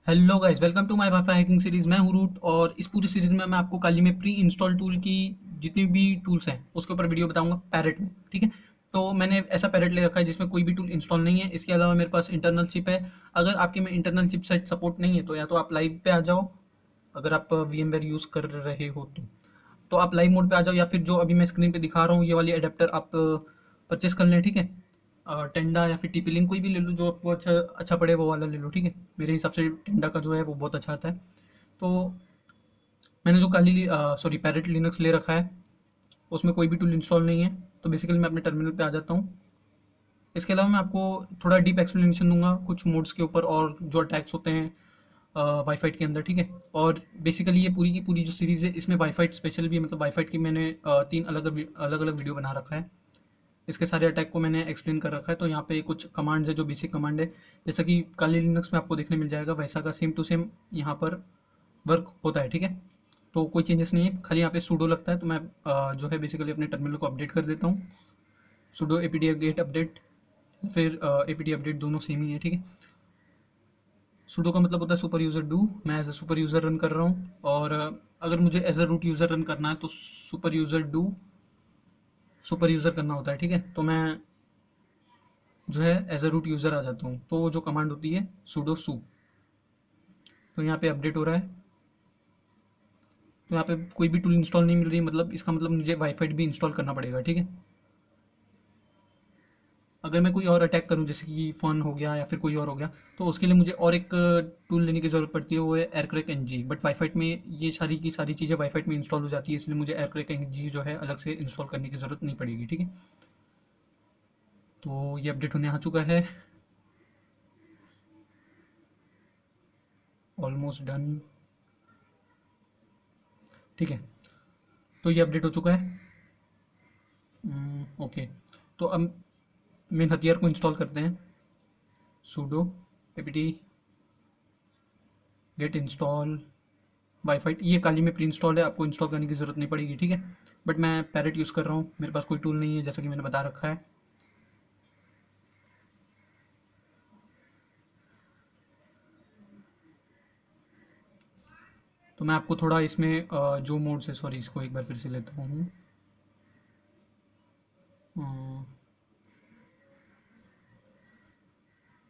Hello guys, welcome to my WiFi hacking series. मैं हूँ root और इस पूरी सीरीज में मैं आपको काली में प्री इंस्टॉल टूल की जितनी भी टूल्स हैं उसके ऊपर वीडियो बताऊंगा पैरेट में। ठीक है, तो मैंने ऐसा पैरेट ले रखा है जिसमें कोई भी टूल इंस्टॉल नहीं है। इसके अलावा मेरे पास इंटरनल चिप है। अगर आपके में इंटरनल चिपसेट सपोर्ट नहीं है तो या तो आप लाइव पे आ जाओ, अगर आप वीएमवेयर यूज़ कर रहे हो तो आप लाइव मोड पे आ जाओ, या फिर जो अभी मैं स्क्रीन पे दिखा रहा हूँ ये वाली अडेप्टर आप परचेस कर लें। ठीक है, टेंडा या फिर टीपी लिंक कोई भी ले लो, जो आपको अच्छा अच्छा पड़े वो वाला ले लो। ठीक है, मेरे हिसाब से टेंडा का जो है वो बहुत अच्छा आता है। तो मैंने जो काली सॉरी पैरेट लिनक्स ले रखा है उसमें कोई भी टूल इंस्टॉल नहीं है। तो बेसिकली मैं अपने टर्मिनल पे आ जाता हूँ। इसके अलावा मैं आपको थोड़ा डीप एक्सप्लेनेशन दूंगा कुछ मोड्स के ऊपर और जो अटैक्स होते हैं वाईफाई के अंदर। ठीक है, और बेसिकली ये पूरी की पूरी जो सीरीज़ है इसमें वाईफाई स्पेशल भी है, मतलब वाईफाई की मैंने तीन अलग अलग अलग वीडियो बना रखा है। इसके सारे अटैक को मैंने एक्सप्लेन कर रखा है। तो यहाँ पे कुछ कमांड्स है जो बेसिक कमांड है, जैसा कि काली लिनक्स में आपको देखने मिल जाएगा वैसा का सेम टू सेम यहाँ पर वर्क होता है। ठीक है, तो कोई चेंजेस नहीं है, खाली यहाँ पे सूडो लगता है। तो मैं जो है बेसिकली अपने टर्मिनल को अपडेट कर देता हूँ। सूडो एपीडी गेट अपडेट फिर एपीडी अपडेट दोनों सेम ही है। ठीक है, सूडो का मतलब होता है सुपर यूज़र डू। मैं as a super user run कर रहा हूँ, और अगर मुझे as a root user run करना है तो super user do super user करना होता है। ठीक है, तो मैं जो है एज अ रूट यूज़र आ जाता हूँ। तो जो कमांड होती है sudo su। तो यहाँ पे अपडेट हो रहा है। तो यहाँ पे कोई भी टूल इंस्टॉल नहीं मिल रही, मतलब इसका मतलब मुझे वाईफाई भी इंस्टॉल करना पड़ेगा। ठीक है, अगर मैं कोई और अटैक करूँ जैसे कि फन हो गया या फिर कोई और हो गया तो उसके लिए मुझे और एक टूल लेने की ज़रूरत पड़ती है, वो है एयरक्रैक एनजी। बट वाईफाई में ये सारी की सारी चीज़ें वाईफाई में इंस्टॉल हो जाती है, इसलिए मुझे एयरक्रैक एनजी जो है अलग से इंस्टॉल करने की ज़रूरत नहीं पड़ेगी। ठीक है, तो ये अपडेट होने आ चुका है, ऑलमोस्ट डन। ठीक है, तो ये अपडेट हो चुका है। ओके, तो अब मेन हथियार को इंस्टॉल करते हैं। sudo apt get install WiFi. ये काली में प्री इंस्टॉल है, आपको इंस्टॉल करने की ज़रूरत नहीं पड़ेगी। ठीक है, बट मैं पैरेट यूज़ कर रहा हूँ, मेरे पास कोई टूल नहीं है जैसा कि मैंने बता रखा है। तो मैं आपको थोड़ा इसमें जो मोड से, सॉरी इसको एक बार फिर से लेता हूँ।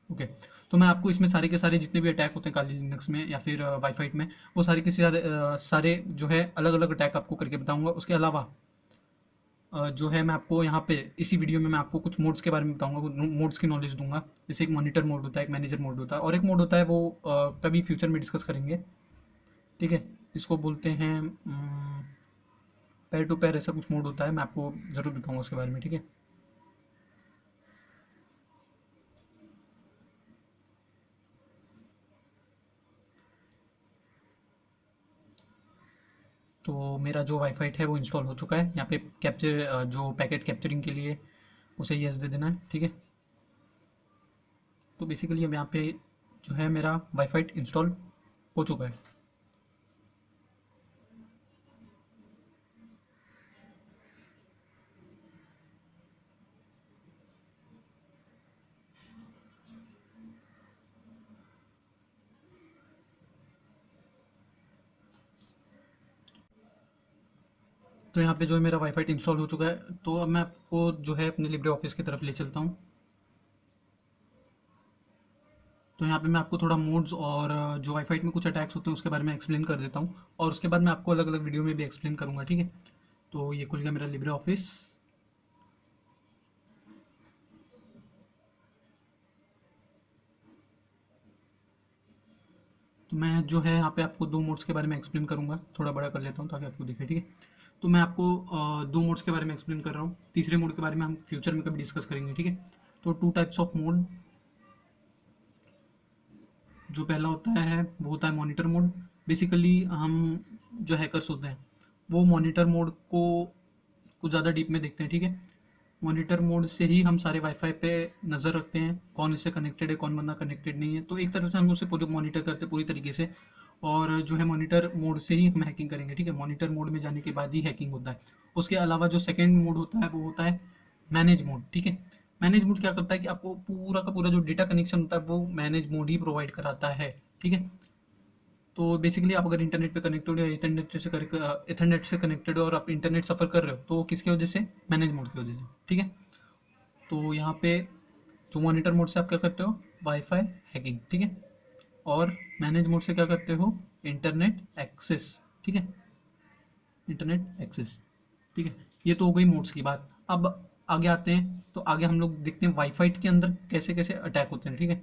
ओके, तो मैं आपको इसमें सारे के सारे जितने भी अटैक होते हैं काली लिनक्स में या फिर वाईफाई में, वो सारे के सारे सारे जो है अलग अलग अटैक आपको करके बताऊंगा। उसके अलावा जो है मैं आपको यहाँ पे इसी वीडियो में मैं आपको कुछ मोड्स के बारे में बताऊंगा, कुछ मोड्स की नॉलेज दूंगा। जैसे एक मॉनिटर मोड होता है, एक मैनेजर मोड होता है, और एक मोड होता है वो कभी फ्यूचर में डिस्कस करेंगे। ठीक है, इसको बोलते हैं पैर टू पैर, ऐसा कुछ मोड होता है, मैं आपको ज़रूर बताऊंगा उसके बारे में। ठीक है, तो मेरा जो वाईफाई है वो इंस्टॉल हो चुका है। यहाँ पे कैप्चर जो पैकेट कैप्चरिंग के लिए उसे यस दे देना है। ठीक है, तो बेसिकली अब यहाँ पे जो है मेरा वाईफाई इंस्टॉल हो चुका है। तो यहाँ पे जो है मेरा वाईफाई इंस्टॉल हो चुका है। तो अब मैं आपको जो है अपने लिब्रे ऑफिस की तरफ ले चलता हूँ। तो यहाँ पे मैं आपको थोड़ा मोड्स और जो वाईफाई में कुछ अटैक्स होते हैं उसके बारे में एक्सप्लेन कर देता हूँ, और उसके बाद मैं आपको अलग अलग वीडियो में भी एक्सप्लेन करूँगा। ठीक है, तो ये खुल गया मेरा लिब्रे ऑफिस। तो मैं जो है यहाँ पे आपको दो मोड्स के बारे में एक्सप्लेन करूँगा, थोड़ा बड़ा कर लेता हूँ ताकि आपको दिखे। ठीक है, तो मैं आपको दो मोड्स के बारे में एक्सप्लेन कर रहा हूँ, तीसरे मोड के बारे में हम फ्यूचर में कभी डिस्कस करेंगे। ठीक है, तो टू टाइप्स ऑफ मोड। जो पहला होता है वो होता है मॉनिटर मोड। बेसिकली हम जो हैकर्स होते हैं वो मॉनिटर मोड को कुछ ज़्यादा डीप में देखते हैं। ठीक है, मॉनिटर मोड से ही हम सारे वाईफाई पे नज़र रखते हैं, कौन इससे कनेक्टेड है कौन बंदा कनेक्टेड नहीं है। तो एक तरह से हम उसे पूरे मॉनिटर करते हैं पूरी तरीके से, और जो है मॉनिटर मोड से ही हम हैकिंग करेंगे। ठीक है, मॉनिटर मोड में जाने के बाद ही हैकिंग होता है। उसके अलावा जो सेकेंड मोड होता है वो होता है मैनेज मोड। ठीक है, मैनेज मोड क्या करता है कि आपको पूरा का पूरा जो डेटा कनेक्शन होता है वो मैनेज मोड ही प्रोवाइड कराता है। ठीक है, तो बेसिकली आप अगर इंटरनेट पे कनेक्टेड हो या इथरनेट से कनेक्टेड हो और आप इंटरनेट सफ़र कर रहे हो तो किसकी वजह से, मैनेज मोड की वजह से, ठीक है। तो यहाँ पे जो मॉनिटर मोड से आप क्या करते हो, वाईफाई हैकिंग, ठीक है, और मैनेज मोड से क्या करते हो, इंटरनेट एक्सेस, ठीक है, इंटरनेट एक्सेस, ठीक है। ये तो हो गई मोड्स की बात। अब आगे आते हैं, तो आगे हम लोग देखते हैं वाईफाई के अंदर कैसे कैसे अटैक होते हैं, ठीक है।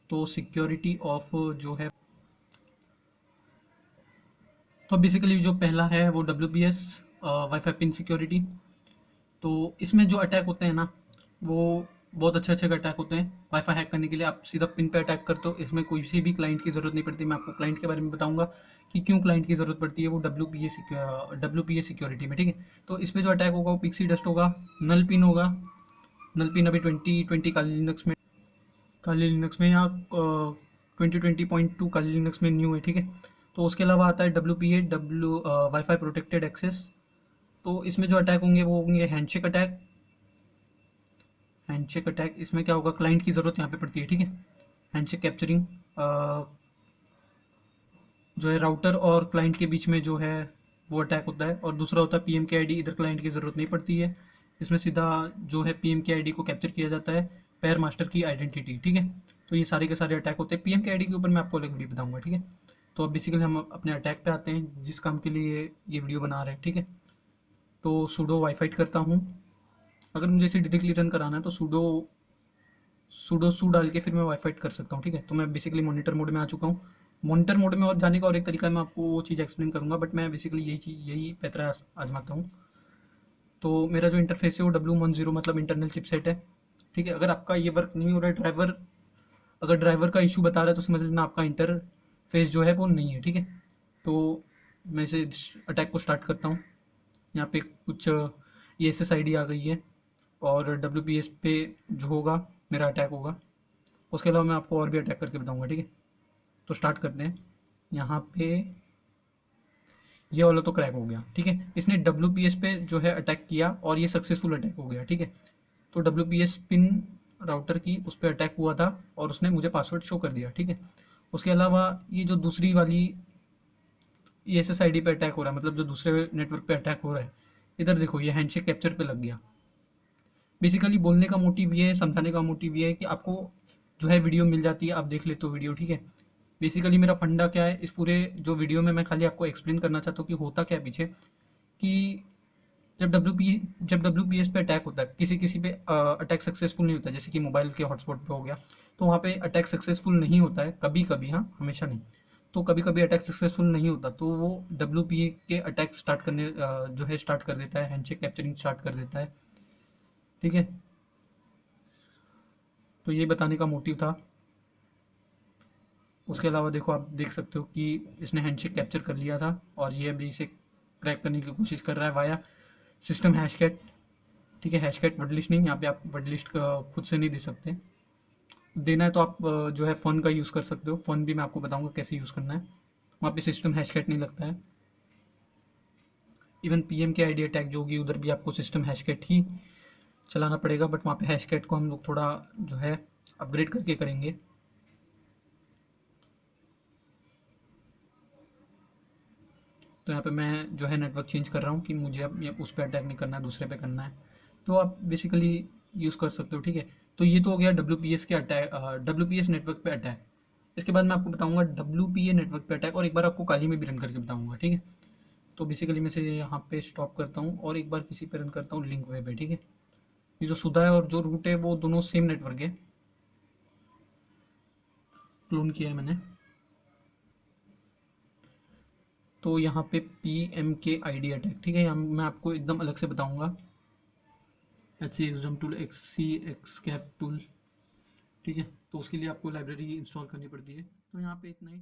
तो सिक्योरिटी ऑफ जो है, तो बेसिकली जो पहला है वो WPS वाईफाई पिन सिक्योरिटी। तो इसमें जो अटैक होते हैं ना, वो बहुत अच्छे अच्छे अटैक होते हैं। वाईफाई हैक करने के लिए आप सीधा पिन पे अटैक करते हो, इसमें कोई सी भी क्लाइंट की ज़रूरत नहीं पड़ती। मैं आपको क्लाइंट के बारे में बताऊंगा कि क्यों क्लाइंट की ज़रूरत पड़ती है वो WPA सिक्योरिटी में, ठीक है। तो इसमें जो अटैक होगा वो पिक्सी डस्ट होगा, नल पिन होगा। नल पिन अभी 2020 काली लिनक्स में या 2020.2 काली लिनक्स में न्यू है, ठीक है। तो उसके अलावा आता है WPA वाईफाई प्रोटेक्टेड एक्सेस। तो इसमें जो अटैक होंगे वो होंगे हैंडशेक अटैक। हैंडशेक अटैक इसमें क्या होगा, क्लाइंट की ज़रूरत यहाँ पे पड़ती है, ठीक है। हैंडशेक कैप्चरिंग जो है राउटर और क्लाइंट के बीच में जो है वो अटैक होता है। और दूसरा होता है PMK ID। इधर क्लाइंट की ज़रूरत नहीं पड़ती है, इसमें सीधा जो है PMK ID को कैप्चर किया जाता है, पेयर मास्टर की आइडेंटिटी, ठीक है। तो ये सारे के सारे अटैक होते हैं। PMK ID के ऊपर मैं आपको अलग वीडियो बताऊंगा, ठीक है। तो अब बेसिकली हम अपने अटैक पे आते हैं जिस काम के लिए ये वीडियो बना रहे हैं, ठीक है। तो सूडो वाईफाई करता हूँ। अगर मुझे इसे डायरेक्टली रन कराना है तो सूडो सू डाल के फिर मैं वाईफाई कर सकता हूँ, ठीक है। तो मैं बेसिकली मॉनिटर मोड में आ चुका हूँ। मॉनिटर मोड में और जाने का और एक तरीका है, मैं आपको वो चीज़ एक्सप्लेन करूँगा, बट मैं बेसिकली यही पैतरा आजमाता हूँ। तो मेरा जो इंटरफेस है वो W10 मतलब इंटरनल चिपसेट है, ठीक है। अगर आपका ये वर्क नहीं हो रहा है, अगर ड्राइवर का इशू बता रहा है तो समझ लेना आपका इंटरफेस जो है वो नहीं है, ठीक है। तो मैं इसे अटैक को स्टार्ट करता हूँ। यहाँ पे कुछ ESS ID आ गई है और WPS पे जो होगा मेरा अटैक होगा। उसके अलावा मैं आपको और भी अटैक करके बताऊंगा, ठीक है। तो स्टार्ट करते हैं। यहाँ पे ये वाला तो क्रैक हो गया, ठीक है। इसने WPS पे जो है अटैक किया और ये सक्सेसफुल अटैक हो गया, ठीक है। तो WPS पिन राउटर की उस पर अटैक हुआ था और उसने मुझे पासवर्ड शो कर दिया, ठीक है। उसके अलावा ये जो दूसरी वाली ESS ID पे अटैक हो रहा है, मतलब जो दूसरे नेटवर्क पे अटैक हो रहा है, इधर देखो ये हैंडशेक कैप्चर पे लग गया। बेसिकली बोलने का मोटिव ये है, समझाने का मोटिव ये है कि आपको जो है वीडियो मिल जाती है, आप देख लेते हो वीडियो, ठीक है। बेसिकली मेरा फंडा क्या है इस पूरे जो वीडियो में, मैं खाली आपको एक्सप्लेन करना चाहता हूँ कि होता क्या है पीछे। कि जब WPS पे अटैक होता है, किसी किसी पे अटैक सक्सेसफुल नहीं होता, जैसे कि मोबाइल के हॉटस्पॉट पे हो गया, तो वहाँ पे अटैक सक्सेसफुल नहीं होता है, कभी कभी, हाँ, हमेशा नहीं। तो कभी कभी अटैक सक्सेसफुल नहीं होता तो वो WPA के अटैक स्टार्ट करने जो है स्टार्ट कर देता है, हैंडशेक कैप्चरिंग स्टार्ट कर देता है, ठीक है। तो ये बताने का मोटिव था। उसके अलावा देखो, आप देख सकते हो कि इसने हैंडशेक कैप्चर कर लिया था और ये अभी इसे क्रैक करने की कोशिश कर रहा है वाया सिस्टम हैशकैट, ठीक है। हैशकैट वर्ड लिस्ट नहीं, यहाँ पे आप वर्ड लिस्ट खुद से नहीं दे सकते। देना है तो आप जो है फ़ोन का यूज़ कर सकते हो। फ़ोन भी मैं आपको बताऊंगा कैसे यूज़ करना है, वहाँ पे सिस्टम हैशकैट नहीं लगता है। इवन PMK ID अटैक जो होगी उधर भी आपको सिस्टम हैशकैट ही चलाना पड़ेगा, बट वहाँ पे हैशकैट को हम लोग थोड़ा जो है अपग्रेड करके करेंगे। तो यहाँ पे मैं जो है नेटवर्क चेंज कर रहा हूँ कि मुझे अब ये उस पर अटैक नहीं करना है, दूसरे पे करना है। तो आप बेसिकली यूज़ कर सकते हो, ठीक है। तो ये तो हो गया WPS के अटैक, WPS नेटवर्क पे अटैक। इसके बाद मैं आपको बताऊंगा WPA नेटवर्क पे अटैक, और एक बार आपको काली में भी रन करके बताऊंगा, ठीक है। तो बेसिकली मैं इसे यहाँ पे स्टॉप करता हूँ और एक बार किसी पे रन करता हूँ लिंक वे पे, ठीक है। ये जो सुधा है और जो रूट है वो दोनों सेम नेटवर्क है, क्लोन किया है मैंने। तो यहाँ पे PMK ID अटैक, ठीक है, यहाँ मैं आपको एकदम अलग से बताऊंगा। HCXDUM tool, XCX cap tool, ठीक है। तो उसके लिए आपको लाइब्रेरी इंस्टॉल करनी पड़ती है। तो यहाँ पे इतना ही।